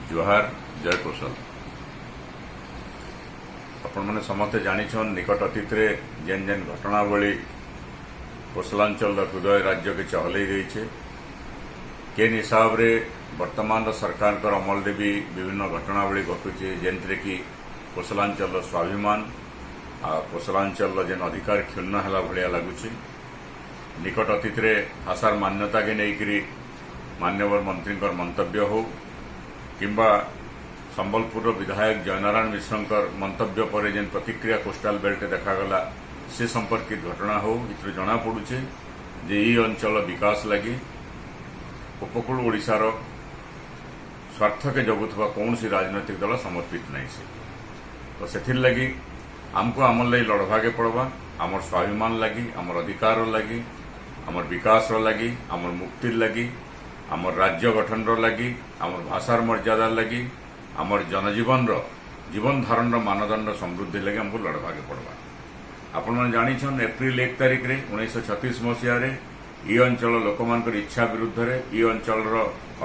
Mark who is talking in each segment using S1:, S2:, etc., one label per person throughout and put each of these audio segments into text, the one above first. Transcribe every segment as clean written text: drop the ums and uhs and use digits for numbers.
S1: जोहार जय कौशल आपण मैंने समस्ते जानिछन निकट अतीत रे जेन जेन घटनावली कौशलांचल हृदय राज्य के चहलई देइछे केन हिसाब रे वर्तमान सरकार कर अमल रे भी विभिन्न घटनावली घटुचे जेनथरे कि कौशलांचल स्वाभिमान आ कौशलांचल जेन अधिकार क्षुण्ण होला भलिया लागुचे निकट अतीत रे भाषार मान्यता के नेइकरी मान्यवर मंत्री मंतव्य हो किंबा संबलपुर विधायक जयनारायण मिश्र मंतव्य पर जेन प्रतिक्रिया कोस्टाल बेल्ट देखागला से संपर्कित घटना हो इथु जना पड़ुचे जे ई अंचल विकास लगी उपकूल ओडिशार स्वार्थ के जगुवा कौन सी राजनैतिक दल समर्पित नहीं से तो से लगी आमको आमर लगी लड़वाके पड़वा आमर स्वाभिमान लगी आमर अधिकार लगी आमर विकास लगी आमर मुक्ति लगी आमर राज्य गठन लगी आमर भाषार मर्यादा लगी आमर जनजीवन जीवन धारण मानदंड समृद्धि लगी हमको लड़वाके पड़वा आपण मैंने जानिछन एप्रिल 1 तारिख रे 1936 मसीह ई अंचल लोकमानकर इच्छा विरुद्ध रे ई अंचल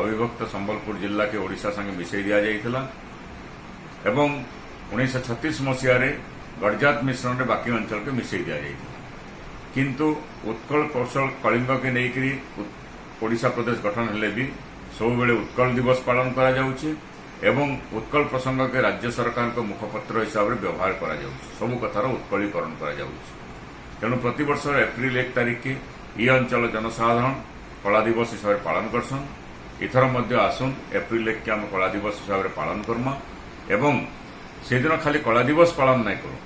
S1: अविभक्त संबलपुर जिला के ओडिशा संगे मिसई दिया जाइथिला एवं 1936 मसीह गड़जात मिश्रण रे बाकी अंचल के मिसई दिया जाइथिला किंतु उत्कल कौशल कलिंग के नेइकरी ओडिशा प्रदेश गठन हेले भी सब बेले उत्कल दिवस पालन करा जाउछि एवं उत्कल प्रसंग के राज्य सरकार को मुखपत्र हिसाब से व्यवहार करा जाउछि सब कथार उत्कलीकरण करा जाउछि तेणु प्रतिवर्ष एप्रिल 1 तारिख की ई अंचल जनसाधारण कला दिवस हिसाब से पालन करसन इथर मध्य आसुन एप्रिल 1 के आम कला दिवस हिसाब से पालन करमा एवं से दिन खाली कला दिवस पालन नहीं करूँ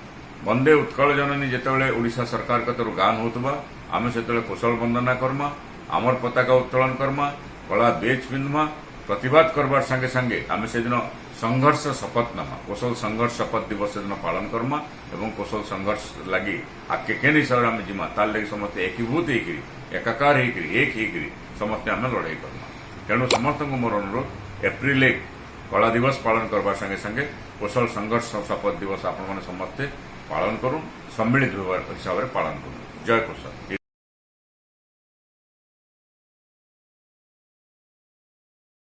S1: वंदे उत्कल जननी जितेबाला ओडिशा सरकार तरफ गान होतबा आम से कौशल वंदना करमा आमर पताका उत्तोलन करमा कला बेच पिंधमा प्रतिवाद करबार संगे संगे आम से दिन संघर्ष शपथनामा कौशल संघर्ष शपथ दिवस से दिन पालन करमा एवं कौशल संघर्ष लगी आगे केन हिसाब से आम जिमा तार लगी समस्त एकीभूत होकर एकाकार होकर एक होकर समस्ते आम लड़ाई करमा तेणु समस्त मोर अनुरोध एप्रिल 1 कला दिवस पालन करबार संगे संगे कौशल संघर्ष शपथ दिवस आपण मैंने समस्ते पालन करूँ सम्मिलित हिसाब से पालन करूँ जय कौशल।